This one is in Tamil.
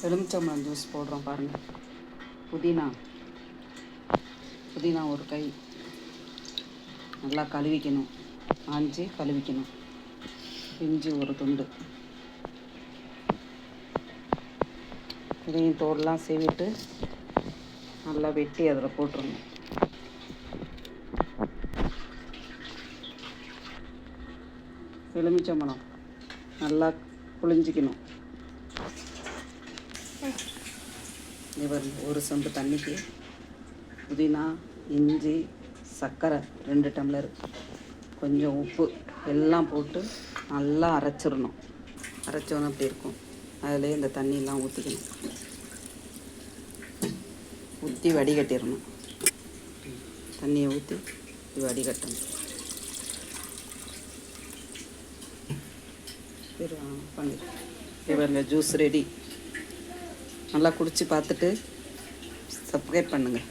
எலுமிச்சம்பழம் ஜூஸ் போடுறோம் பாருங்கள். புதினா ஒரு கை நல்லா கழுவிக்கணும், ஆஞ்சி கழுவிக்கணும். இஞ்சி ஒரு துண்டு, இதையும் தோடெலாம் சீவிட்டு நல்லா வெட்டி அதில் போட்டுருணும். எலுமிச்சம்பழம் நல்லா புளிஞ்சிக்கணும். இவர் ஒரு சொம்பு தண்ணிக்கு புதினா, இஞ்சி, சர்க்கரை 2 டம்ளர், கொஞ்சம் உப்பு எல்லாம் போட்டு நல்லா அரைச்சிடணும். அரைச்சோன்னு அப்படி இருக்கும். அதில் இந்த தண்ணியெலாம் ஊற்றிக்கணும். ஊற்றி வடிகட்டிடணும். தண்ணியை ஊற்றி வடிகட்டணும். பண்ணிடு. இவங்க ஜூஸ் ரெடி. நல்லா குடித்து பார்த்துட்டு சப்ஸ்கிரைப் பண்ணுங்கள்.